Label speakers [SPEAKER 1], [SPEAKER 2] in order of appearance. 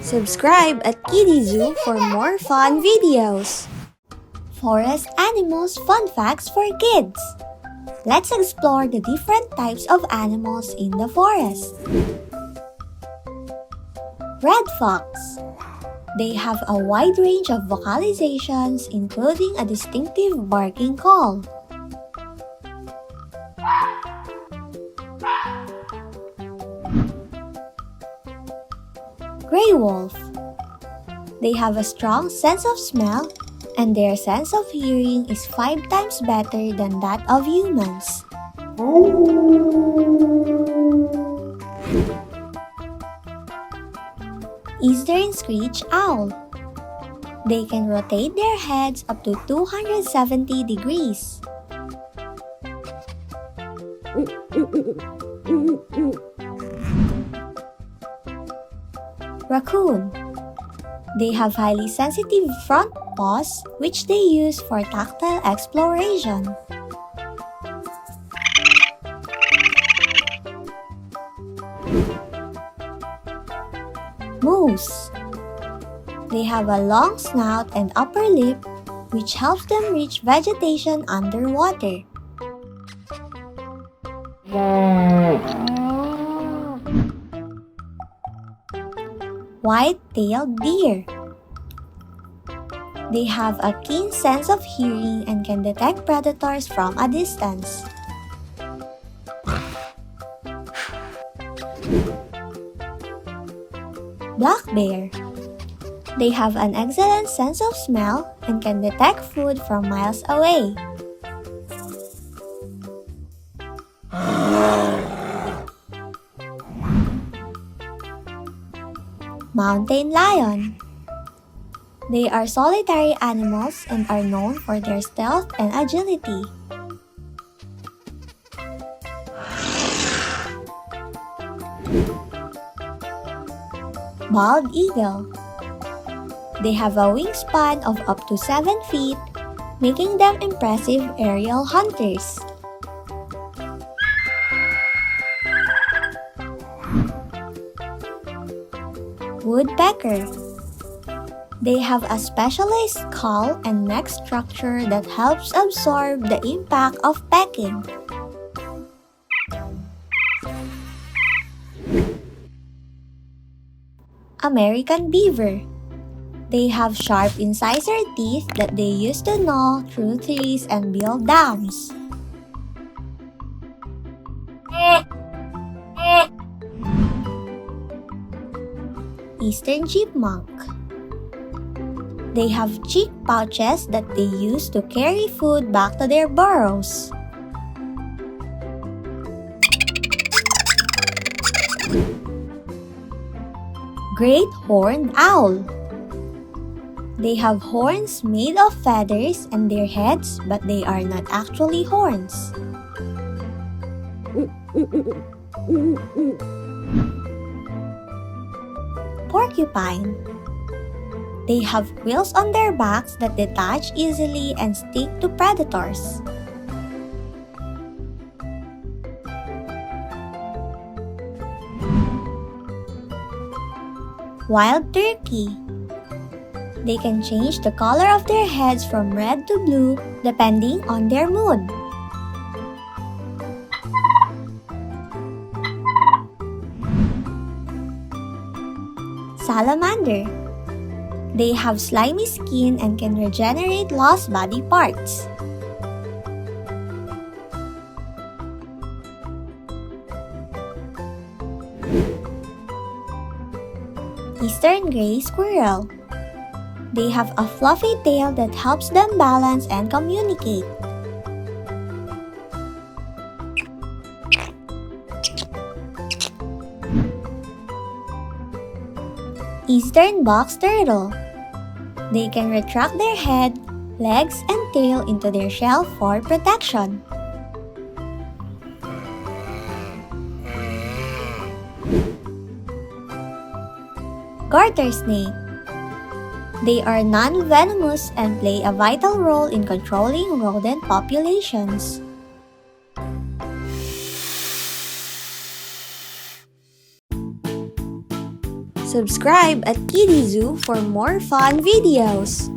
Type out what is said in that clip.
[SPEAKER 1] Subscribe at Kiddizoo for more fun videos. Forest Animals Fun Facts for Kids. Let's explore the different types of animals in the forest. Red fox. They have a wide range of vocalizations, including a distinctive barking call. Gray wolf. They have a strong sense of smell, and their sense of hearing is 5 times better than that of humans. Eastern Screech Owl. They can rotate their heads up to 270 degrees. Raccoon. They have highly sensitive front paws, which they use for tactile exploration. Moose. They have a long snout and upper lip, which helps them reach vegetation underwater. White-tailed deer. They have a keen sense of hearing and can detect predators from a distance. Black bear. They have an excellent sense of smell and can detect food from miles away. Mountain lion. They are solitary animals and are known for their stealth and agility. Bald eagle. They have a wingspan of up to 7 feet, making them impressive aerial hunters. Woodpecker. They have a specialized skull and neck structure that helps absorb the impact of pecking. American beaver. They have sharp incisor teeth that they use to gnaw through trees and build dams. Eastern chipmunk. They have cheek pouches that they use to carry food back to their burrows. Great horned owl. They have horns made of feathers and their heads, but they are not actually horns. Porcupine. They have quills on their backs that detach easily and stick to predators. Wild turkey. They can change the color of their heads from red to blue depending on their mood. Salamander. They have slimy skin and can regenerate lost body parts. Eastern gray squirrel. They have a fluffy tail that helps them balance and communicate. Eastern box turtle. They can retract their head, legs, and tail into their shell for protection. Garter snake. They are non-venomous and play a vital role in controlling rodent populations. Subscribe at Kiddizoo for more fun videos.